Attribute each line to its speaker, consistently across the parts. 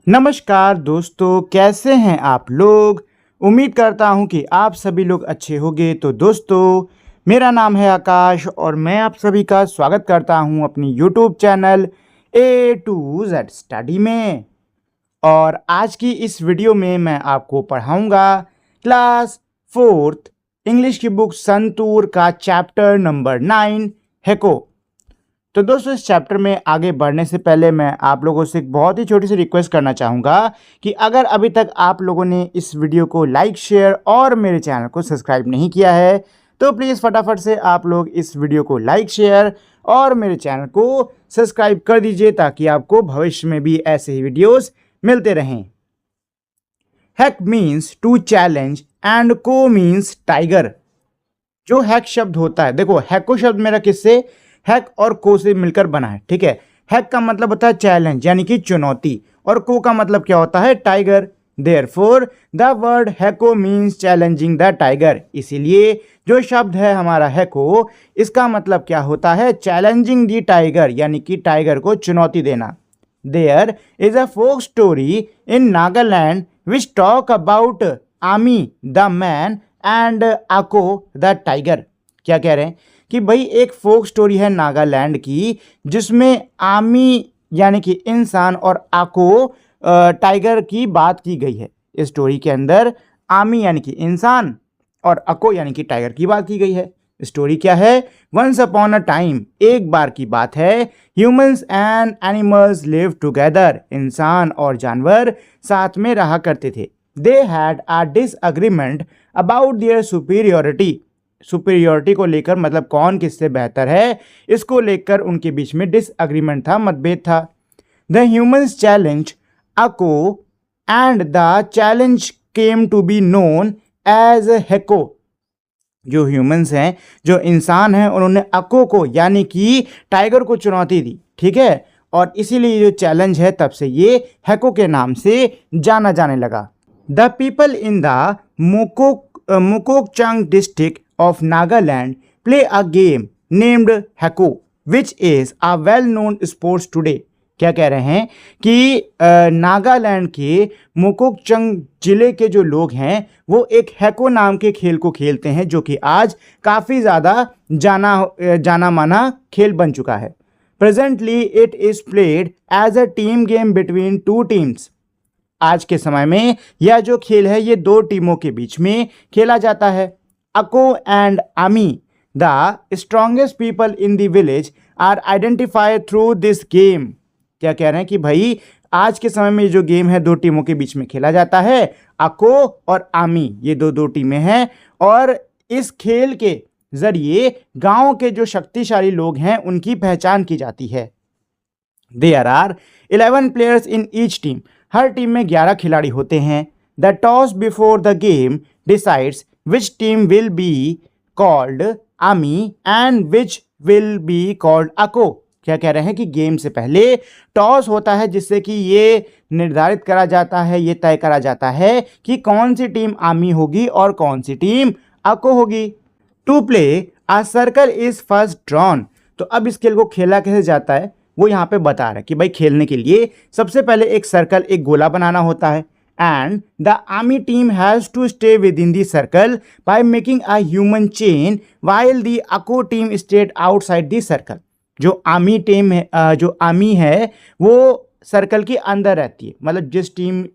Speaker 1: नमस्कार दोस्तों, कैसे हैं आप लोग। उम्मीद करता हूं कि आप सभी लोग अच्छे होंगे। तो दोस्तों, मेरा नाम है आकाश और मैं आप सभी का स्वागत करता हूं अपनी YouTube channel A to Z study में। और आज की इस वीडियो में मैं आपको पढ़ाऊंगा क्लास 4th इंग्लिश की बुक संतूर का चैप्टर नंबर 9 हेको। तो दोस्तों, इस चैप्टर में आगे बढ़ने से पहले मैं आप लोगों से एक बहुत ही छोटी सी रिक्वेस्ट करना चाहूँगा कि अगर अभी तक आप लोगों ने इस वीडियो को लाइक, शेयर और मेरे चैनल को सब्सक्राइब नहीं किया है तो प्लीज़ फटाफट से आप लोग इस वीडियो को लाइक, शेयर और मेरे चैनल को सब्सक्राइब कर दीजिए ताकि आपको भविष्य में भी ऐसे ही वीडियोस मिलते रहें। हैक मीन्स टू चैलेंज एंड को मीन्स टाइगर। जो हैक शब्द होता है, देखो हैको शब्द मेरा किससे, हैक और को से मिलकर बना है। ठीक है, हैक का मतलब होता है चैलेंज यानी कि चुनौती, और को का मतलब क्या होता है, tiger. Therefore the word Hako means challenging the tiger. इसीलिए जो शब्द है हमारा हैको, इसका मतलब क्या होता है, चैलेंजिंग द टाइगर यानी कि टाइगर को चुनौती देना। There is a folk story in Nagaland which talk about Aami the man and Ako the tiger. क्या कह रहे हैं कि भाई एक फोक स्टोरी है नागालैंड की जिसमें आमी यानी कि इंसान और आको टाइगर की बात की गई है। इस स्टोरी के अंदर आमी यानी कि इंसान और अको यानी कि टाइगर की बात की गई है। स्टोरी क्या है, वंस अपॉन अ टाइम, एक बार की बात है, humans and animals live together, इंसान और जानवर साथ में रहा करते थे। They had a disagreement about their superiority. Superiority को लेकर मतलब कौन किससे बेहतर है, इसको लेकर उनके बीच में डिसएग्रीमेंट था, मतभेद था। The humans challenge Ako and the challenge came to be known as Heko. जो ह्यूमंस हैं, जो इंसान हैं, उन्होंने अको को यानी कि टाइगर को चुनौती दी। ठीक है, और इसीलिए जो चैलेंज है तब से ये हेको के नाम से जाना जाने लगा। The people in the Mokokchung district of Nagaland play a game named Hako, which is a well-known sports today. क्या कह रहे हैं कि नागालैंड के मुकोकचंग जिले के जो लोग हैं वो एक हैको नाम के खेल को खेलते हैं जो कि आज काफ़ी ज़्यादा जाना माना खेल बन चुका है। Presently it is played as a team game between two teams. आज के समय में यह जो खेल है ये दो टीमों के बीच में खेला जाता है। Ako and Ami, the strongest people in the village, are identified through this game. क्या कह रहे हैं कि भाई आज के समय में जो गेम है दो टीमों के बीच में खेला जाता है, अको और आमी, ये दो टीमें हैं, और इस खेल के जरिए गांव के जो शक्तिशाली लोग हैं उनकी पहचान की जाती है। There are 11 players in each team. Her team में 11 खिलाड़ी होते हैं। The toss before the game decides which team will be called Ami and which will be called Ako. क्या कह रहे हैं कि गेम से पहले टॉस होता है जिससे कि ये निर्धारित करा जाता है, ये तय करा जाता है कि कौन सी टीम आमी होगी और कौन सी टीम अको होगी। To play a circle is first drawn. तो अब इस खेल को खेला कैसे जाता है वो यहाँ पे बता रहा है कि भाई खेलने के लिए सबसे पहले एक सर्कल, एक गोला बनाना होता है, and the army team has to stay within the circle by making a human chain while the Ako team stayed outside the circle. जो आर्मी टीम है, जो आर्मी है वो सर्कल के अंदर रहती है, मतलब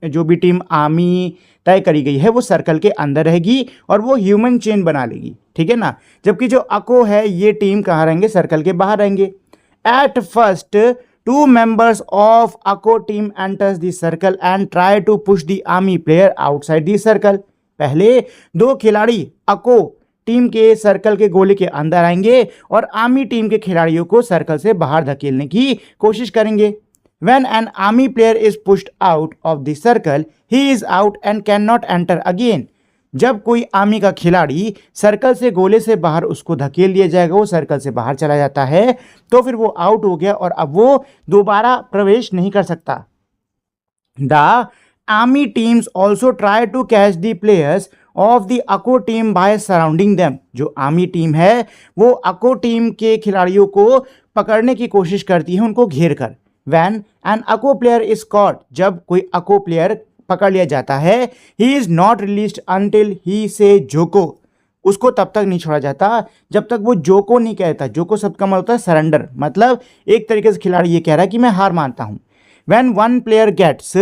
Speaker 1: जो भी टीम आर्मी तय करी गई है वो सर्कल के अंदर रहेगी और वो ह्यूमन चेन बना लेगी। ठीक है ना, जबकि जो अको है ये टीम कहाँ रहेंगे, सर्कल के बाहर रहेंगे। At first two members of Ako team enters the circle and try to push the army player outside the circle. पहले दो खिलाड़ी अको टीम के सर्कल के गोले के अंदर आएंगे और आर्मी टीम के खिलाड़ियों को सर्कल से बाहर धकेलने की कोशिश करेंगे। When an army player is pushed out of the circle, he is out and cannot enter again. जब कोई आर्मी का खिलाड़ी सर्कल से गोले से बाहर उसको धकेल दिया जाएगा, वो सर्कल से बाहर चला जाता है, तो फिर वो आउट हो गया और अब वो दोबारा प्रवेश नहीं कर सकता। The army teams also try to catch the players of the अको टीम बाय सराउंडिंग देम। जो आर्मी टीम है वो अको टीम के खिलाड़ियों को पकड़ने की कोशिश करती है, उनको घेर कर। व्हेन एन अको प्लेयर इज कॉट, जब कोई अको प्लेयर पकड़ लिया जाता है, he is not released until he से जोको, उसको तब तक नहीं छोड़ा जाता जब तक वो जोको नहीं कहता। जोको शब्द का मतलब होता है सरेंडर, मतलब एक तरीके से खिलाड़ी ये कह रहा है कि मैं हार मानता हूं। When one player gets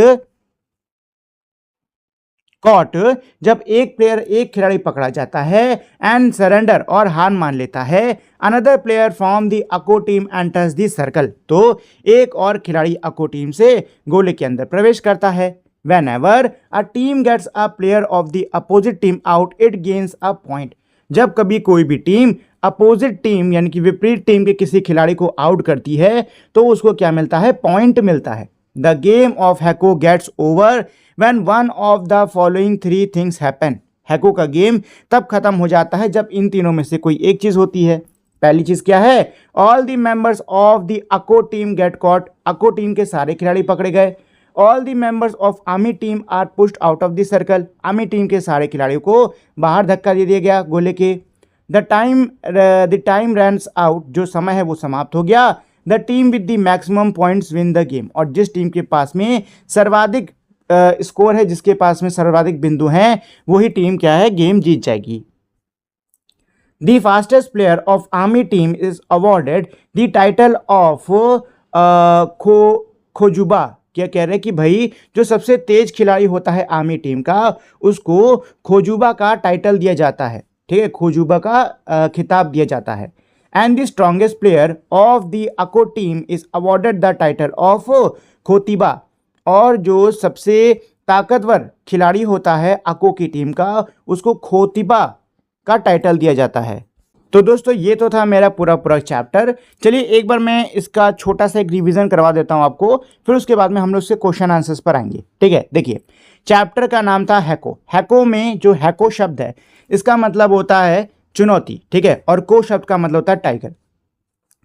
Speaker 1: caught, जब एक खिलाड़ी पकड़ा जाता है, एंड सरेंडर और हार मान लेता है, अनदर प्लेयर फ्रॉम द अको टीम एंटर्स द सर्कल, तो एक और खिलाड़ी अको टीम से गोले के अंदर प्रवेश करता है। Whenever a team gets a player of the opposite team out, it gains a point, जब कभी कोई भी टीम अपोजिट टीम यानी कि विपरीत टीम के किसी खिलाड़ी को आउट करती है तो उसको क्या मिलता है, पॉइंट मिलता है। The game of Hako gets over when one of the following three things happen, Hako का गेम तब खत्म हो जाता है जब इन तीनों में से कोई एक चीज होती है। पहली चीज क्या है, all the members of the अको team get caught, Ako team के सारे खिलाड़ी पकड़े गए। All the members of army team are pushed out of the circle, army team के सारे खिलाड़ियों को बाहर धक्का दे दिया गया गोले के। द टाइम रन्स आउट, जो समय है वो समाप्त हो गया। The team with the maximum points win the game, और जिस टीम के पास में सर्वाधिक स्कोर है, जिसके पास में सर्वाधिक बिंदु हैं, वही टीम क्या है, गेम जीत जाएगी। The fastest player of army team is awarded the title of Khojuba, क्या कह रहे हैं कि भाई जो सबसे तेज खिलाड़ी होता है आर्मी टीम का, उसको खोजुबा का टाइटल दिया जाता है, ठीक है, खोजुबा का खिताब दिया जाता है। And the strongest player of the अको team is awarded the title of Khotiba, और जो सबसे ताकतवर खिलाड़ी होता है अको की टीम का, उसको खोतिबा का टाइटल दिया जाता है। तो दोस्तों ये तो था मेरा पूरा चैप्टर। चलिए एक बार मैं इसका छोटा सा एक रिवीजन करवा देता हूं आपको, फिर उसके बाद में हम लोग से क्वेश्चन आंसर्स पर आएंगे, ठीक है। देखिए चैप्टर का नाम था हैको। हैको में जो हैको शब्द है इसका मतलब होता है चुनौती, ठीक है, और को शब्द का मतलब होता है टाइगर,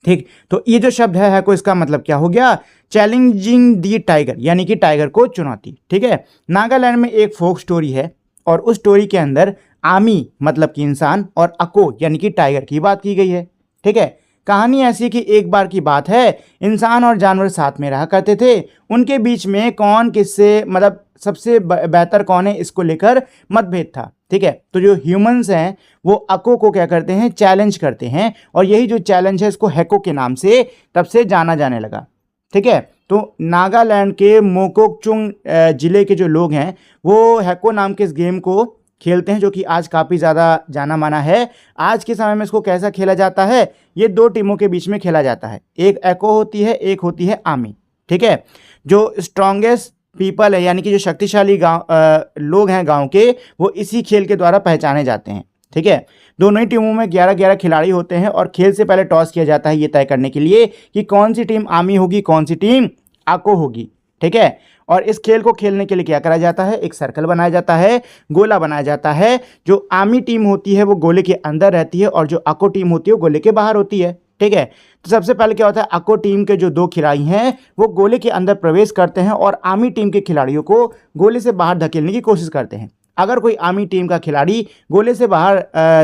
Speaker 1: ठीक। तो ये जो शब्द है हैको, इसका मतलब क्या हो गया, चैलेंजिंग दी टाइगर, यानी कि टाइगर को चुनौती, ठीक है। नागालैंड में एक फोक स्टोरी है और उस स्टोरी के अंदर आमी मतलब कि इंसान और अको यानी कि टाइगर की बात की गई है, ठीक है। कहानी ऐसी कि एक बार की बात है, इंसान और जानवर साथ में रहा करते थे, उनके बीच में कौन किससे मतलब सबसे बेहतर कौन है इसको लेकर मतभेद था, ठीक है। तो जो ह्यूमंस हैं वो अको को क्या करते हैं, चैलेंज करते हैं, और यही जो चैलेंज है इसको हैको के नाम से तब से जाना जाने लगा, ठीक है। तो नागालैंड के मोकोकचुंग जिले के जो लोग हैं वो हैको नाम के इस गेम को खेलते हैं, जो कि आज काफ़ी ज़्यादा जाना माना है। आज के समय में इसको कैसा खेला जाता है, ये दो टीमों के बीच में खेला जाता है, एक एको होती है, एक होती है आमी, ठीक है। जो स्ट्रॉन्गेस्ट पीपल है यानी कि जो शक्तिशाली लोग हैं गांव के, वो इसी खेल के द्वारा पहचाने जाते हैं, ठीक है। दोनों ही टीमों में 11-11 खिलाड़ी होते हैं और खेल से पहले टॉस किया जाता है ये तय करने के लिए कि कौन सी टीम आमी होगी, कौन सी टीम आको होगी, ठीक है। और इस खेल को खेलने के लिए क्या करा जाता है, एक सर्कल बनाया जाता है, गोला बनाया जाता है। जो आमी टीम होती है वो गोले के अंदर रहती है और जो आको टीम होती है वो गोले के बाहर होती है, ठीक है। तो सबसे पहले क्या होता है, अको टीम के जो दो खिलाड़ी हैं वो गोले के अंदर प्रवेश करते हैं और आमी टीम के खिलाड़ियों को गोले से बाहर धकेलने की कोशिश करते हैं। अगर कोई आमी टीम का खिलाड़ी गोले से बाहर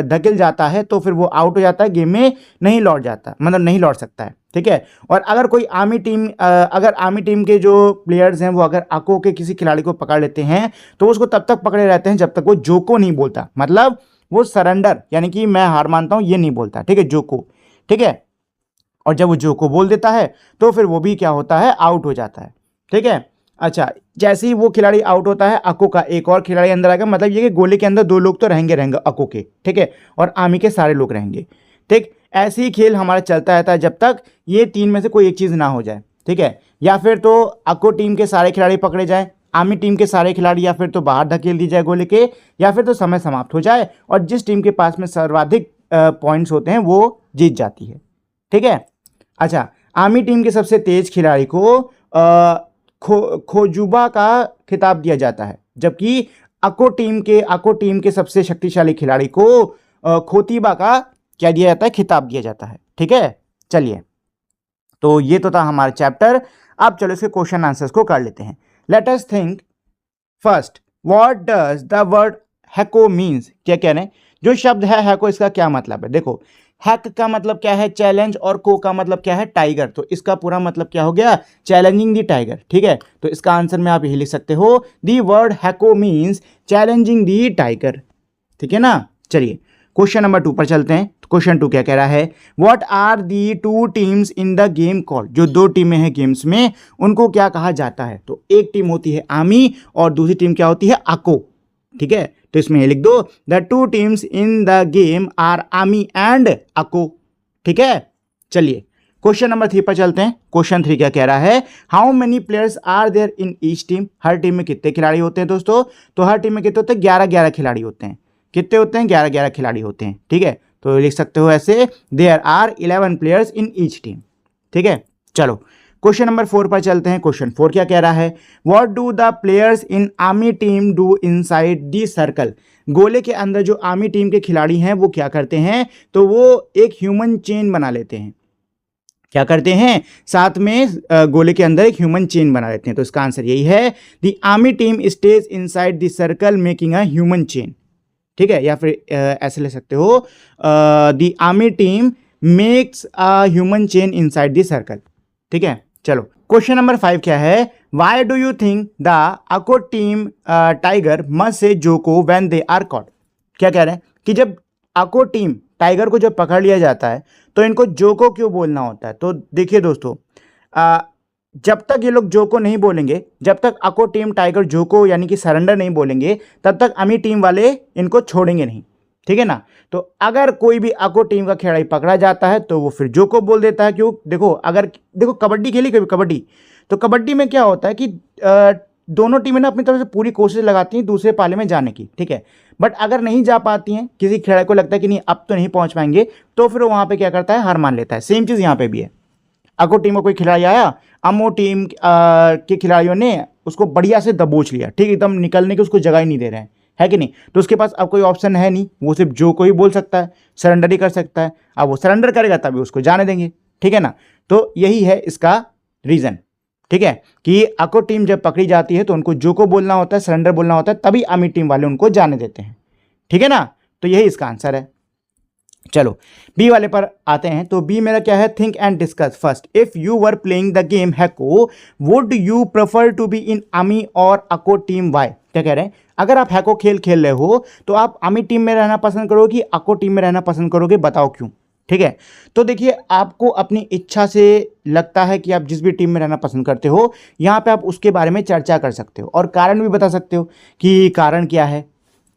Speaker 1: धकेल जाता है तो फिर वो आउट हो जाता है, गेम में नहीं लौट जाता, मतलब नहीं लौट सकता है, ठीक है। और अगर कोई अगर आमी टीम के जो प्लेयर्स हैं वो अगर आको के किसी खिलाड़ी को पकड़ लेते हैं तो उसको तब तक पकड़े रहते हैं जब तक वो जोको नहीं बोलता, मतलब वो सरेंडर यानी कि मैं हार मानता हूँ ये नहीं बोलता, ठीक है, जोको, ठीक है। और जब वो जोको बोल देता है तो फिर वो भी क्या होता है, आउट हो जाता है, ठीक है। अच्छा, जैसे ही वो खिलाड़ी आउट होता है अको का एक और खिलाड़ी अंदर आएगा, मतलब ये कि गोले के अंदर दो लोग तो रहेंगे अको के, ठीक है, और आमी के सारे लोग रहेंगे, ठीक। ऐसे ही खेल हमारा चलता रहता है जब तक ये तीन में से कोई एक चीज़ ना हो जाए, ठीक है। या फिर तो अको टीम के सारे खिलाड़ी पकड़े जाए, आमी टीम के सारे खिलाड़ी या फिर तो बाहर धकेल दी जाए गोले के, या फिर तो समय समाप्त हो जाए और जिस टीम के पास में सर्वाधिक पॉइंट्स होते हैं वो जीत जाती है, ठीक है। अच्छा, आमी टीम के सबसे तेज खिलाड़ी को खोजुबा का खिताब दिया जाता है, जबकि अको टीम के सबसे शक्तिशाली खिलाड़ी को खोतिबा का क्या दिया जाता है, खिताब दिया जाता है, ठीक है। चलिए, तो ये तो था हमारा चैप्टर। अब चलो इसके क्वेश्चन आंसर्स को कर लेते हैं। Let us think first, what does the word Hako means, क्या कह रहे हैं, जो शब्द है हैको इसका क्या मतलब है। देखो, हैक का मतलब क्या है? चैलेंज, और को का मतलब क्या है? टाइगर। तो इसका पूरा मतलब क्या हो गया? Challenging the tiger. ठीक है, तो इसका आंसर में आप यही लिख सकते हो, the word Hako means challenging the tiger. ठीक है ना। चलिए क्वेश्चन नंबर 2 पर चलते हैं। क्वेश्चन 2 क्या कह रहा है? What are the two teams in the game called? जो दो टीमें हैं गेम्स में, उनको क्या कहा जाता है? तो एक टीम होती है आर्मी और दूसरी टीम क्या होती है? अको। ठीक है, तो इसमें ये लिख दो, the two teams in the game are army and Ako. ठीक है, चलिए क्वेश्चन नंबर 3 पर चलते हैं। क्वेश्चन 3 क्या कह रहा है? How many players are there in each team? हर टीम में कितने खिलाड़ी होते हैं दोस्तों? तो हर टीम में कितने होते हैं? 11-11 खिलाड़ी होते हैं। कितने होते हैं? 11-11 खिलाड़ी होते हैं। ठीक है, तो लिख सकते हो ऐसे, there are 11 players in each team. ठीक है, चलो क्वेश्चन नंबर 4 पर चलते हैं। क्वेश्चन 4 क्या कह रहा है? What do the players in army team do inside the circle? गोले के अंदर जो आर्मी टीम के खिलाड़ी हैं वो क्या करते हैं? तो वो एक ह्यूमन चेन बना लेते हैं। क्या करते हैं? साथ में गोले के अंदर एक ह्यूमन चेन बना लेते हैं। तो इसका आंसर यही है, the army team stays inside the circle making a human chain. ठीक है, या फिर ऐसे ले सकते हो, the army team makes a human chain inside the circle. ठीक है, चलो क्वेश्चन नंबर 5 क्या है? Why do you think the अको team tiger must say Joko when they are caught? क्या कह रहे हैं कि जब अको टीम टाइगर को जब पकड़ लिया जाता है तो इनको जोको क्यों बोलना होता है? तो देखिए दोस्तों, जब तक ये लोग जोको नहीं बोलेंगे, जब तक अको टीम टाइगर जोको यानी कि सरेंडर नहीं बोलेंगे, तब तक अमी टीम वाले इनको छोड़ेंगे नहीं। ठीक है ना। तो अगर कोई भी अको टीम का खिलाड़ी पकड़ा जाता है तो वो फिर जोको बोल देता है। क्यों? देखो, अगर देखो कबड्डी खेली कभी कबड्डी, तो कबड्डी में क्या होता है कि दोनों टीमें ना अपनी तरफ से पूरी कोशिश लगाती हैं दूसरे पाले में जाने की। ठीक है, बट अगर नहीं जा पाती हैं, किसी खिलाड़ी को लगता है कि नहीं अब तो नहीं पहुंच पाएंगे, तो फिर वहां पे क्या करता है? हार मान लेता है। सेम चीज यहाँ पे भी है। अको टीम का कोई खिलाड़ी आया, अमो टीम के खिलाड़ियों ने उसको बढ़िया से दबोच लिया। ठीक, एकदम निकलने की उसको जगह ही नहीं दे रहे हैं, है कि नहीं? तो उसके पास अब कोई ऑप्शन है नहीं, वो सिर्फ जो कोई बोल सकता है, सरेंडर ही कर सकता है। अब वो सरेंडर करेगा तभी उसको जाने देंगे। ठीक है ना। तो यही है इसका रीजन। ठीक है, कि अको टीम जब पकड़ी जाती है तो उनको जो को बोलना होता है, सरेंडर बोलना होता है, तभी आर्मी टीम वाले उनको जाने देते हैं। ठीक है ना। तो यही इसका आंसर है। चलो बी वाले पर आते हैं। तो बी मेरा क्या है? Think and discuss first. If you were playing the game Hako, would you prefer to be in army और अको टीम? वाई? क्या कह रहे हैं? अगर आप हैको खेल खेल रहे हो तो आप आर्मी टीम में रहना पसंद करोगे, अको टीम में रहना पसंद करोगे? बताओ क्यों। ठीक है, तो देखिए, आपको अपनी इच्छा से लगता है कि आप जिस भी टीम में रहना पसंद करते हो, यहाँ पे आप उसके बारे में चर्चा कर सकते हो और कारण भी बता सकते हो कि कारण क्या है।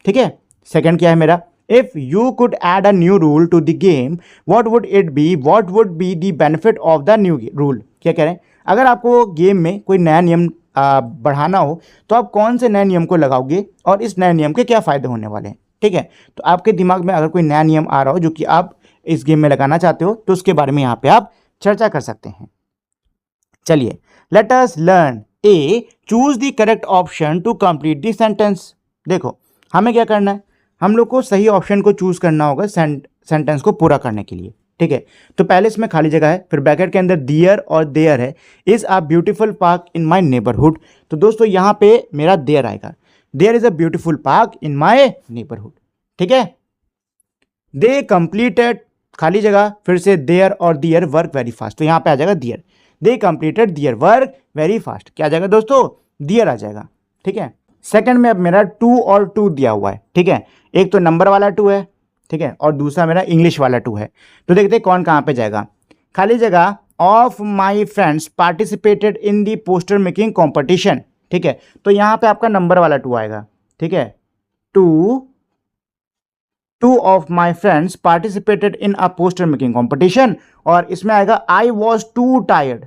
Speaker 1: ठीक है, सेकंड क्या है मेरा? If you could add a new rule to the game, what would it be? What would be the benefit of the new rule? क्या कह रहे हैं? अगर आपको गेम में कोई नया नियम बढ़ाना हो तो आप कौन से नए नियम को लगाओगे और इस नए नियम के क्या फायदे होने वाले हैं? ठीक है, तो आपके दिमाग में अगर कोई नया नियम आ रहा हो जो कि आप इस गेम में लगाना चाहते हो, तो उसके बारे में यहाँ पे आप चर्चा कर सकते हैं। चलिए, let us learn a, choose the correct option to complete the sentence. देखो, हमें क्या करना है? हम लोग को सही ऑप्शन को चूज करना होगा सेंटेंस को पूरा करने के लिए। ठीक है, तो पहले इसमें खाली जगह है, फिर ब्रैकेट के अंदर दियर और देयर है। Is a beautiful park in my neighbourhood. तो दोस्तों यहाँ पे मेरा देयर आएगा। There is a beautiful park in my neighbourhood. ठीक है, दे कंप्लीटेड, खाली जगह, फिर से देयर और दियर वर्क वेरी फास्ट। तो यहाँ पे आ जाएगा their. They completed their work very fast. क्या आ जाएगा दोस्तों? दियर आ जाएगा। ठीक है, सेकंड में अब मेरा 2 और 2 दिया हुआ है। ठीक है, एक तो नंबर वाला 2 है, ठीक है, और दूसरा मेरा इंग्लिश वाला 2 है। तो देखते हैं कौन कहाँ पे जाएगा। खाली जगह, of my friends participated in the poster making competition. ठीक है, तो यहाँ पे आपका नंबर वाला 2 आएगा। ठीक है, 2 of my friends participated in a poster making competition, और इसमें आएगा I was to tired.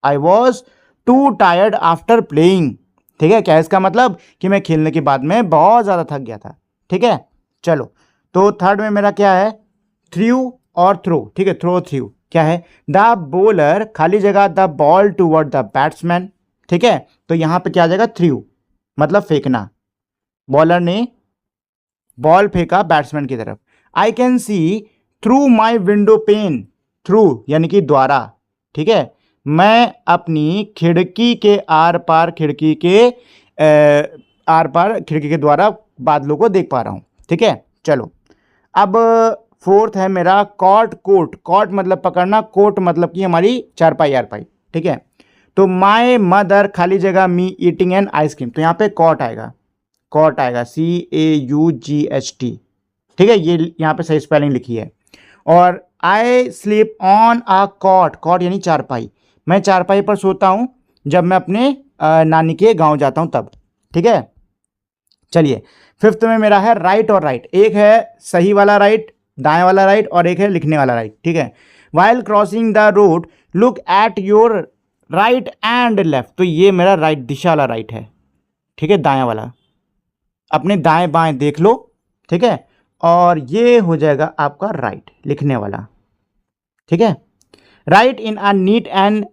Speaker 1: I was to tired after playing. ठीक है, क्या है इसका मतलब? कि मैं खेलने के बाद में बहुत ज़्यादा थक गया था। ठीक है, चलो, तो थर्ड में मेरा क्या है? थ्रू और थ्रो। ठीक है, थ्रो थ्रू क्या है? द बॉलर, खाली जगह, the ball toward the batsman. ठीक है, तो यहाँ पे क्या आ जाएगा? थ्रू मतलब फेंकना। बॉलर ने बॉल फेंका बैट्समैन की तरफ। I can see through my window pane. Through यानी कि द्वारा। ठीक है, मैं अपनी खिड़की के आर पार, खिड़की के आर पार खिड़की के द्वारा बादलों को देख पा रहा हूं। ठीक है, चलो अब फोर्थ है मेरा कॉट, कोट, कॉट मतलब पकड़ना, कोट मतलब कि हमारी चारपाई यारपाई, ठीक है। तो माय मदर खाली जगह मी ईटिंग एन आइसक्रीम, तो यहाँ पे कॉट आएगा, कॉट आएगा CAUGHT, ठीक है, ये यहाँ पे सही स्पेलिंग लिखी है। और I sleep on a cot, cot यानी चारपाई, मैं चारपाई पर सोता हूँ जब मैं अपने नानी के गांव जाता हूँ तब, ठीक है। चलिए फिफ्थ में मेरा है राइट और राइट, एक है सही वाला राइट, दाएं वाला राइट, और एक है लिखने वाला राइट, ठीक है। While crossing the road look at your right and left, तो ये मेरा राइट दिशा वाला राइट है, ठीक है, दाएं वाला, अपने दाएं बाएं देख लो, ठीक है। और ये हो जाएगा आपका राइट लिखने वाला, ठीक है। Right in a neat and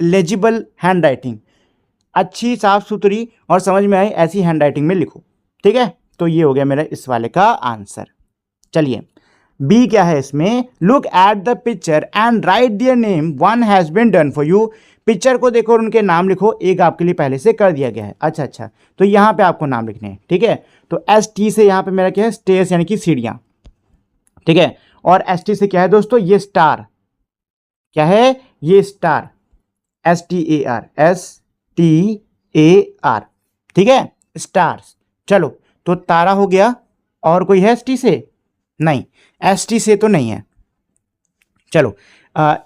Speaker 1: legible hand writing, अच्छी साफ सुथरी और समझ में आई ऐसी हैंड राइटिंग में लिखो, ठीक है। तो ये हो गया मेरा इस वाले का आंसर। चलिए बी क्या है इसमें, look at the picture and write their name, one has been done for you, picture को देखो और उनके नाम लिखो, एक आपके लिए पहले से कर दिया गया है। अच्छा, तो यहाँ पे आपको नाम लिखने हैं, ठीक है। तो ST से यहाँ पे मेरा क्या है, स्टेयर्स यानी कि सीढ़ियाँ, ठीक है। और ST से क्या है दोस्तों, ये स्टार, क्या है ये स्टार, STAR, ठीक है, स्टार्स। चलो तो तारा हो गया, और कोई है ST से, नहीं ST से तो नहीं है। चलो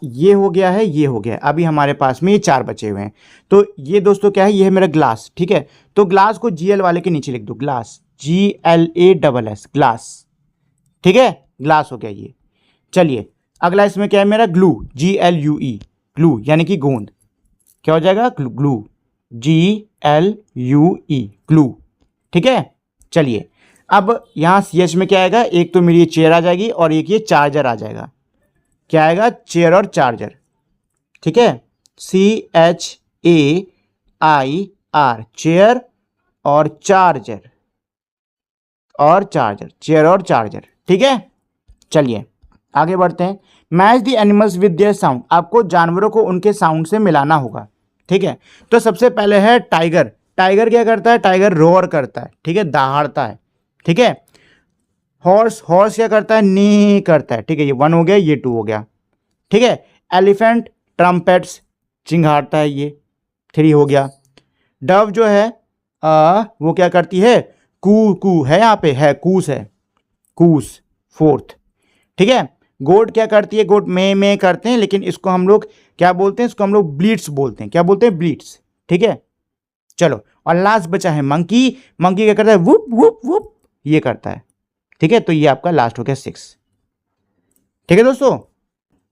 Speaker 1: ये हो गया है, ये हो गया, अभी हमारे पास में ये 4 बचे हुए हैं। तो ये दोस्तों क्या है, ये है मेरा ग्लास, ठीक है। तो ग्लास को GL वाले के नीचे लिख दो, ग्लास, GLASS, ग्लास, ठीक है, ग्लास हो गया ये। चलिए अगला इसमें क्या है मेरा, ग्लू, GLUE, ग्लू यानी कि गोंद, क्या हो जाएगा, ग्लू, GLUE, ग्लू, ठीक है। चलिए अब यहाँ CH में क्या आएगा, एक तो मेरी ये चेयर आ जाएगी और एक ये चार्जर आ जाएगा, क्या आएगा, चेयर और चार्जर, ठीक है, CHAIR, चेयर और चार्जर, चेयर और चार्जर, ठीक है। चलिए आगे बढ़ते हैं। Match the animals with their sound, आपको जानवरों को उनके साउंड से मिलाना होगा, ठीक है। तो सबसे पहले है टाइगर, टाइगर क्या करता है, टाइगर रोअर करता है, ठीक है, दहाड़ता है, ठीक है। हॉर्स, हॉर्स क्या करता है, नी करता है, ठीक है, ये 1 हो गया, ये 2 हो गया, ठीक है। एलिफेंट ट्रम्पेट्स, चिंघाड़ता है, ये 3 हो गया। डव जो है वो क्या करती है, कू, कू है यहाँ पे, है कूस, है कूस, 4th, ठीक है। गोट क्या करती है, गोट में करते हैं, लेकिन इसको हम लोग क्या बोलते हैं, इसको हम लोग ब्लीट्स बोलते हैं, क्या बोलते हैं, ब्लीट्स, ठीक है। चलो और लास्ट बचा है मंकी, मंकी क्या करता है, वुप वुप वुप, ये करता है, ठीक है। तो ये आपका लास्ट हो गया 6, ठीक है दोस्तों।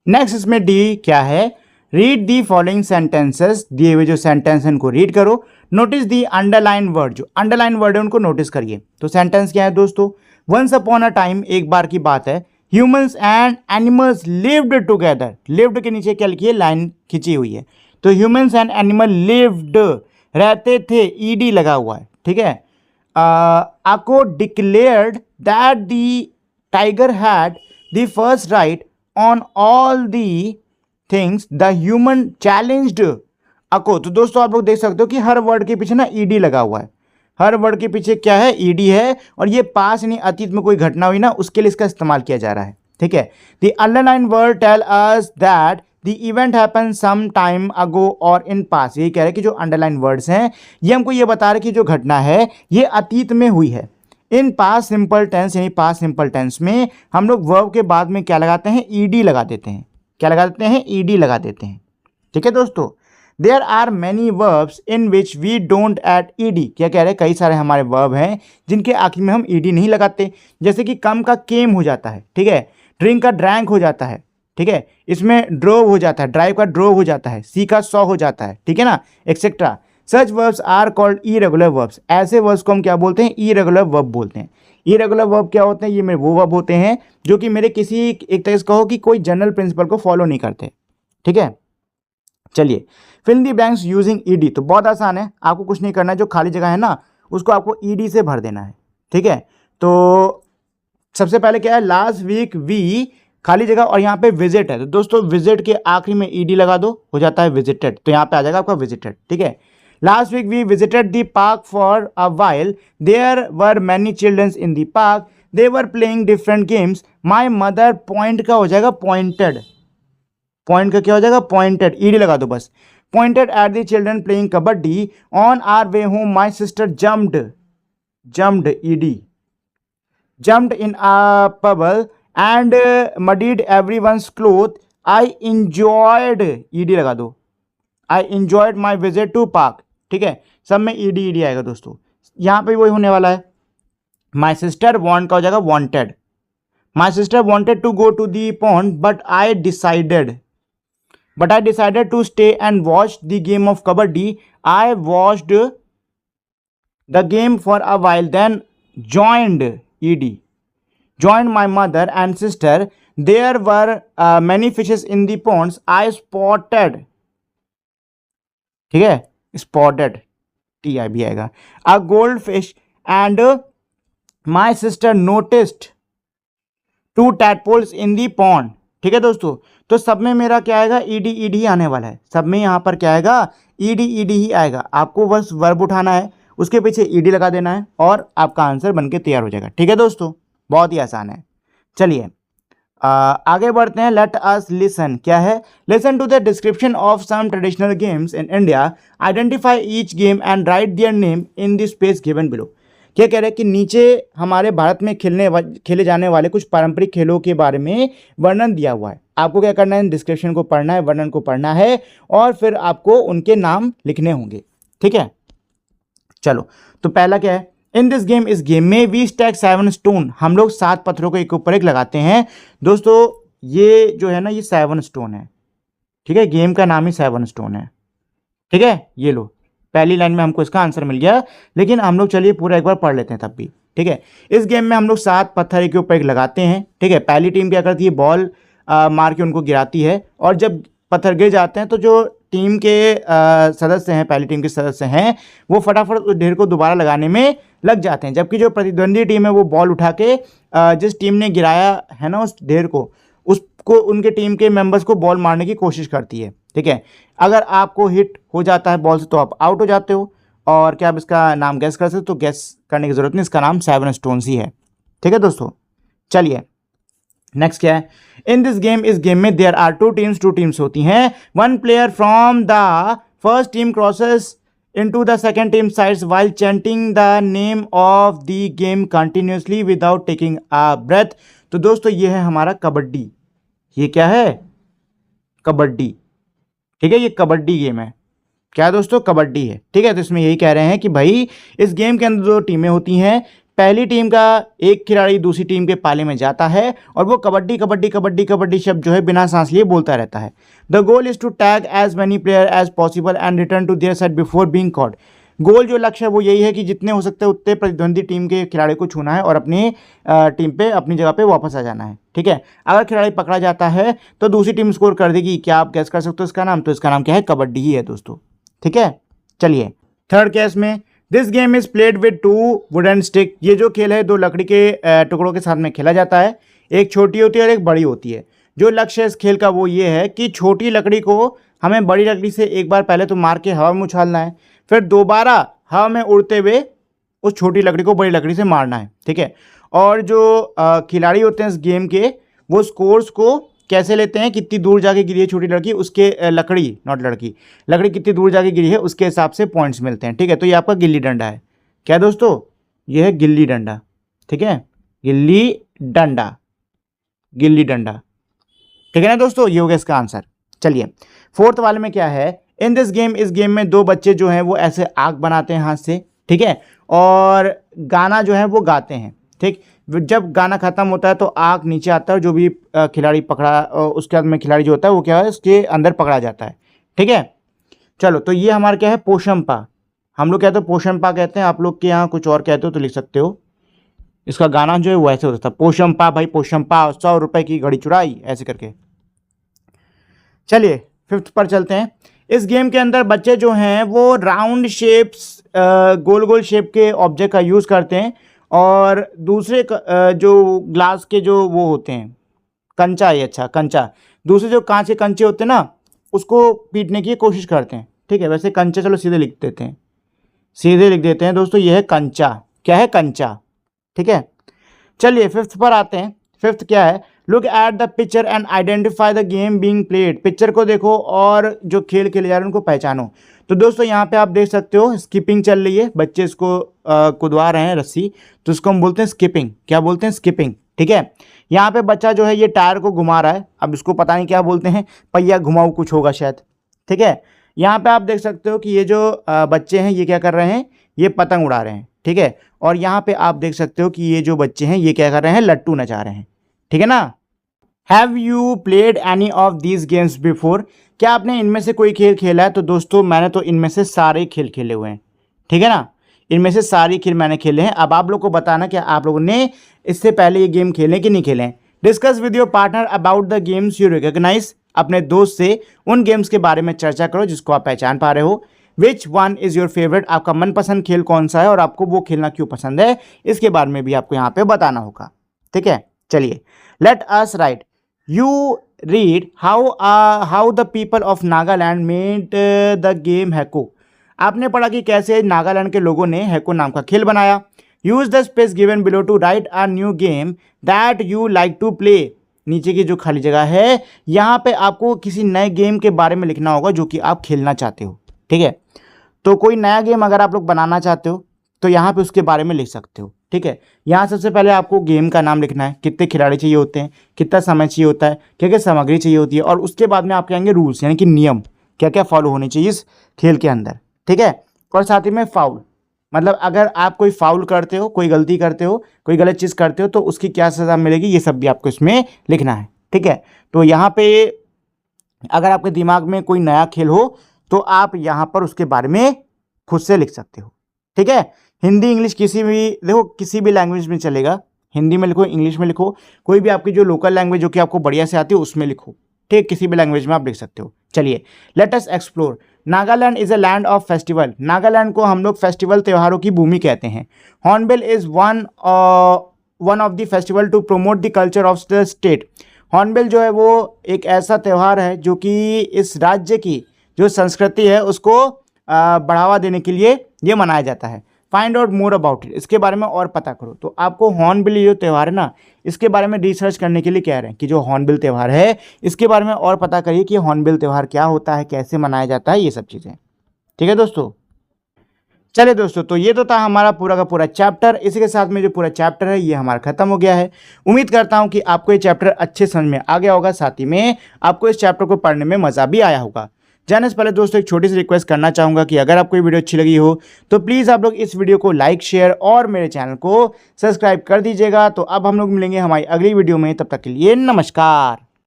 Speaker 1: नेक्स्ट इसमें डी क्या है, रीड दी फॉलोइंग सेंटेंसेस, दिए हुए जो सेंटेंस हैं उनको रीड करो, नोटिस दी अंडरलाइन वर्ड, जो अंडरलाइन वर्ड है उनको नोटिस करिए। तो सेंटेंस क्या है दोस्तों, वंस अपॉन अ टाइम, एक बार की बात है, humans and animals lived together, lived के नीचे क्या लिखिए, लाइन खिंची हुई है, तो ह्यूमंस एंड एनिमल लिव्ड, रहते थे, ED लगा हुआ है, ठीक है। आको declared that the tiger had the first right on all the things, the human challenged अको। तो दोस्तों आप लोग देख सकते हो कि हर वर्ड के पीछे ना ED लगा हुआ है, हर वर्ड के पीछे क्या है, ED है, और ये पास यानी अतीत में कोई घटना हुई ना उसके लिए इसका इस्तेमाल किया जा रहा है, ठीक है। The underline word tell us that the event happen some time ago और इन पास, ये कह रहे हैं कि जो अंडरलाइन वर्ड्स हैं ये हमको ये बता रहे कि जो घटना है ये अतीत में हुई है। इन पास सिंपल टेंस यानी पास सिंपल टेंस में हम लोग वर्ब के बाद में क्या लगाते हैं, ED लगा देते हैं, क्या लगा देते हैं, ED लगा देते हैं, ठीक है दोस्तों। There are many verbs in which we don't add ED, क्या कह रहे हैं, कई सारे हमारे वर्ब हैं जिनके आखिर में हम ED नहीं लगाते, जैसे कि कम का केम हो जाता है, ठीक है, ड्रिंक का ड्रैंक हो जाता है, ठीक है, इसमें ड्रोव हो जाता है, ड्राइव का ड्रोव हो जाता है, सी का सॉ हो जाता है, ठीक है ना, etcetera. Such verbs are called irregular verbs, ऐसे वर्ब्स को हम क्या बोलते हैं, इरेगुलर वर्ब बोलते हैं। इरेगुलर वर्ब क्या होते हैं, ये मेरे वो वर्ब होते हैं जो कि मेरे किसी एक तरह से कहो कि कोई जनरल प्रिंसिपल को फॉलो नहीं करते, ठीक है। चलिए fill the blanks using ED, तो बहुत आसान है, आपको कुछ नहीं करना है, जो खाली जगह है ना उसको आपको ED से भर देना है, ठीक है। तो सबसे पहले क्या है, लास्ट वीक वी खाली जगह और यहाँ पे विजिट है, तो दोस्तों विजिट के आखिरी में ED लगा दो, हो जाता है विजिटेड, तो यहाँ पे आ जाएगा आपका विजिटेड, ठीक है। Last week we visited the park for a while, there were many childrens in the park, they were playing different games, my mother, point का हो जाएगा पॉइंटेड, पॉइंट का क्या हो जाएगा पॉइंटेड, ईडी लगा दो बस, pointed at the children playing kabaddi, on our way home my sister jumped ed, jumped in a puddle and muddied everyone's clothes, I enjoyed ed लगा दो, I enjoyed my visit to park। ठीक है, सब में ed ed आएगा दोस्तों, यहां पे वही होने वाला है। My sister want का हो जाएगा wanted, my sister wanted to go to the pond but I decided to stay and watch the game of kabaddi, I watched the game for a while then joined my mother and sister, there were many fishes in the ponds, I spotted, ठीक है, spotted ti भी आएगा, a goldfish and my sister noticed 2 tadpoles in the pond। ठीक है दोस्तों, तो सब में मेरा क्या आएगा ईडी ईडी आने वाला है, सब में यहाँ पर क्या आएगा ईडी ईडी ही आएगा। आपको बस वर्ब उठाना है, उसके पीछे ईडी लगा देना है और आपका आंसर बनके तैयार हो जाएगा। ठीक है दोस्तों, बहुत ही आसान है। चलिए आगे बढ़ते हैं। लेट अस लिसन, क्या है, listen to the description of some traditional games in India, identify each game and write their name in the space given below. क्या कह रहे हैं कि नीचे हमारे भारत में खेले जाने वाले कुछ पारंपरिक खेलों के बारे में वर्णन दिया हुआ है। आपको क्या करना है, डिस्क्रिप्शन को पढ़ना है, वर्णन को पढ़ना है और फिर आपको उनके नाम लिखने होंगे। ठीक है, चलो तो पहला क्या है, इन दिस गेम, इस गेम में वी स्टैक 7 स्टोन, हम लोग 7 पत्थरों को एक ऊपर एक लगाते हैं। दोस्तों ये जो है ना, ये 7 स्टोन है। ठीक है, गेम का नाम ही 7 स्टोन है। ठीक है, ये लो, पहली लाइन में हमको इसका आंसर मिल गया, लेकिन हम लोग चलिए पूरा एक बार पढ़ लेते हैं तब भी। ठीक है, इस गेम में हम लोग 7 पत्थर एक ऊपर एक लगाते हैं। ठीक है, पहली टीम क्या करती है, बॉल मार के उनको गिराती है और जब पत्थर गिर जाते हैं तो जो टीम के सदस्य हैं, पहली टीम के सदस्य हैं, वो फटाफट उस ढेर को दोबारा लगाने में लग जाते हैं, जबकि जो प्रतिद्वंदी टीम है वो बॉल उठा के जिस टीम ने गिराया है ना उस ढेर को, उसको उनके टीम के मेंबर्स को बॉल मारने की कोशिश करती है। ठीक है, अगर आपको हिट हो जाता है बॉल से तो आप आउट हो जाते हो। और क्या आप इसका नाम गैस कर सकते हो, तो गैस करने की जरूरत नहीं, इसका नाम 7 स्टोन्स ही है। ठीक है दोस्तों, चलिए नेक्स्ट क्या है, इन दिस गेम, इस गेम में देयर आर 2 टीम्स, 2 टीम्स होती हैं। 1 player from the first team crosses into the second team sides while chanting the name of the game continuously without taking a breath। तो दोस्तों ये है हमारा कबड्डी, ये क्या है, कबड्डी। ठीक है, ये कबड्डी गेम है, क्या दोस्तों, कबड्डी है। ठीक है, तो इसमें यही कह रहे हैं कि भाई इस गेम के अंदर 2 टीमें होती हैं, पहली टीम का एक खिलाड़ी दूसरी टीम के पाले में जाता है और वो कबड्डी कबड्डी कबड्डी कबड्डी शब्द जो है बिना सांस लिए बोलता रहता है। The goal is to tag as many player as possible and return to their side before being caught. Goal जो लक्ष्य है वो यही है कि जितने हो सकते हैं उतने प्रतिद्वंदी टीम के खिलाड़ी को छूना है और अपनी टीम पे, अपनी जगह पे वापस आ जाना है। ठीक है, अगर खिलाड़ी पकड़ा जाता है तो दूसरी टीम स्कोर कर देगी। क्या आप गैस कर सकते हो इसका नाम, तो इसका नाम क्या है, कबड्डी ही है दोस्तों। ठीक है, चलिए थर्ड केस में, this game is played with 2 wooden stick. ये जो खेल है 2 लकड़ी के टुकड़ों के साथ में खेला जाता है, एक छोटी होती है और एक बड़ी होती है। जो लक्ष्य है इस खेल का वो ये है कि छोटी लकड़ी को हमें बड़ी लकड़ी से एक बार पहले तो मार के हवा में उछालना है, फिर दोबारा हवा में उड़ते हुए उस छोटी लकड़ी को बड़ी लकड़ी से मारना है। ठीक है, और जो खिलाड़ी होते हैं इस गेम के, वो स्कोर्स को कैसे लेते हैं, कितनी दूर जाके गिरी है छोटी लड़की, उसके लकड़ी, नॉट लड़की, लकड़ी कितनी दूर जाके गिरी है उसके हिसाब से पॉइंट्स मिलते हैं। ठीक है, तो ये आपका गिल्ली डंडा है। क्या दोस्तों, ये है गिल्ली डंडा। ठीक है, गिल्ली डंडा, गिल्ली डंडा। ठीक है ना दोस्तों, ये हो गया इसका आंसर। चलिए फोर्थ वाले में क्या है, इन दिस गेम, इस गेम में 2 बच्चे जो हैं वो ऐसे आग बनाते हैं हाथ से। ठीक है, और गाना जो है वो गाते हैं। ठीक, जब गाना खत्म होता है तो आग नीचे आता है और जो भी खिलाड़ी पकड़ा, उसके बाद में खिलाड़ी जो होता है वो क्या है, उसके अंदर पकड़ा जाता है। ठीक है, चलो तो ये हमारा क्या है, पोशंपा। हम लोग कहते हैं पोशंपा कहते हैं, आप लोग के यहाँ कुछ और कहते हो तो लिख सकते हो। इसका गाना जो है वो ऐसे होता था, पोशंपा भाई पोशंपा, 100 रुपए की घड़ी चुराई, ऐसे करके। चलिए फिफ्थ पर चलते हैं। इस गेम के अंदर बच्चे जो हैं वो राउंड शेप्स, गोल गोल शेप के ऑब्जेक्ट का यूज़ करते हैं और दूसरे जो ग्लास के जो वो होते हैं, कंचा है, अच्छा कंचा, दूसरे जो कांच के कंचे होते हैं ना उसको पीटने की कोशिश करते हैं। ठीक है, वैसे कंचा चलो सीधे लिख देते हैं, सीधे लिख देते हैं दोस्तों, ये है कंचा। क्या है, कंचा। ठीक है, चलिए फिफ्थ पर आते हैं। फिफ्थ क्या है, look at the picture and identify the game being played. Picture को देखो और जो खेल खेले जा रहे हैं उनको पहचानो। तो दोस्तों यहाँ पे आप देख सकते हो स्किपिंग चल रही है, बच्चे इसको कुदवा रहे हैं रस्सी, तो इसको हम बोलते हैं स्किपिंग। क्या बोलते हैं, स्किपिंग। ठीक है, यहाँ पे बच्चा जो है ये टायर को घुमा रहा है, अब इसको पता नहीं क्या बोलते हैं, पहिया घुमाऊ कुछ होगा शायद। ठीक है, यहाँ पे आप देख सकते हो कि ये जो बच्चे हैं ये क्या कर रहे हैं, ये पतंग उड़ा रहे हैं। ठीक है, और यहाँ पे आप देख सकते हो कि ये जो बच्चे हैं ये क्या कर रहे हैं, लट्टू नचा रहे हैं। ठीक है ना। Have you played any of these games before. क्या आपने इनमें से कोई खेल खेला है? तो दोस्तों मैंने तो इनमें से सारे खेल खेले हुए हैं। ठीक है ना, इनमें से सारी खेल मैंने खेले हैं। अब आप लोग को बताना कि आप लोगों ने इससे पहले ये गेम खेले कि नहीं खेले हैं। Discuss with your partner about the games you recognise. अपने दोस्त से उन गेम्स के बारे में चर्चा करो जिसको आप पहचान पा रहे हो। Which one is your favourite. आपका मनपसंद खेल कौन सा है और आपको वो खेलना क्यों पसंद है, इसके बारे में भी आपको यहाँ पे बताना होगा। ठीक है, चलिए let us write. You read how the people of Nagaland made the game Hako. आपने पढ़ा कि कैसे नागालैंड के लोगों ने हैको नाम का खेल बनाया। Use the space given below to write a new game that you like to play. नीचे की जो खाली जगह है यहाँ पे आपको किसी नए गेम के बारे में लिखना होगा जो कि आप खेलना चाहते हो। ठीक है, तो कोई नया गेम अगर आप लोग बनाना चाहते हो तो यहाँ पे उसके बारे में लिख सकते हो। ठीक है, यहाँ सबसे पहले आपको गेम का नाम लिखना है, कितने खिलाड़ी चाहिए होते हैं, कितना समय चाहिए होता है, क्या क्या सामग्री चाहिए होती है, और उसके बाद में आप कहेंगे रूल्स यानी कि नियम क्या क्या फॉलो होने चाहिए इस खेल के अंदर। ठीक है, और साथ ही में फाउल, मतलब अगर आप कोई फाउल करते हो, कोई गलती करते हो, कोई गलत चीज़ करते हो तो उसकी क्या सज़ा मिलेगी, ये सब भी आपको इसमें लिखना है। ठीक है, तो यहाँ पे अगर आपके दिमाग में कोई नया खेल हो तो आप यहाँ पर उसके बारे में खुद से लिख सकते हो। ठीक है, हिंदी इंग्लिश किसी भी, देखो किसी भी लैंग्वेज में चलेगा, हिंदी में लिखो, इंग्लिश में लिखो, कोई भी आपकी जो लोकल लैंग्वेज जो कि आपको बढ़िया से आती है उसमें लिखो। ठीक, किसी भी लैंग्वेज में आप लिख सकते हो। चलिए let us explore. Nagaland is a land of festival. Nagaland को हम लोग फेस्टिवल त्योहारों की भूमि कहते हैं। Hornbill is one of the festival to promote the culture of the state. Hornbill जो है वो एक ऐसा त्यौहार है जो कि इस राज्य की जो संस्कृति है उसको बढ़ावा देने के लिए ये मनाया जाता है। Find out more about it. इसके बारे में और पता करो। तो आपको हॉर्नबिल जो त्यौहार है ना, इसके बारे में रिसर्च करने के लिए कह रहे हैं कि जो हॉर्नबिल त्यौहार है इसके बारे में और पता करिए कि हॉर्नबिल त्यौहार क्या होता है, कैसे मनाया जाता है, ये सब चीज़ें। ठीक है दोस्तों, चलिए दोस्तों, तो ये तो था हमारा पूरा का पूरा चैप्टर। इसी के साथ में जो पूरा चैप्टर है ये हमारा खत्म हो गया है। उम्मीद करता हूँ कि आपको ये चैप्टर अच्छे समझ में आ गया होगा, साथ ही में आपको इस चैप्टर को पढ़ने में मज़ा भी आया होगा। जाने से पहले दोस्तों एक छोटी सी रिक्वेस्ट करना चाहूँगा कि अगर आपको ये वीडियो अच्छी लगी हो तो प्लीज़ आप लोग इस वीडियो को लाइक, शेयर और मेरे चैनल को सब्सक्राइब कर दीजिएगा। तो अब हम लोग मिलेंगे हमारी अगली वीडियो में, तब तक के लिए नमस्कार।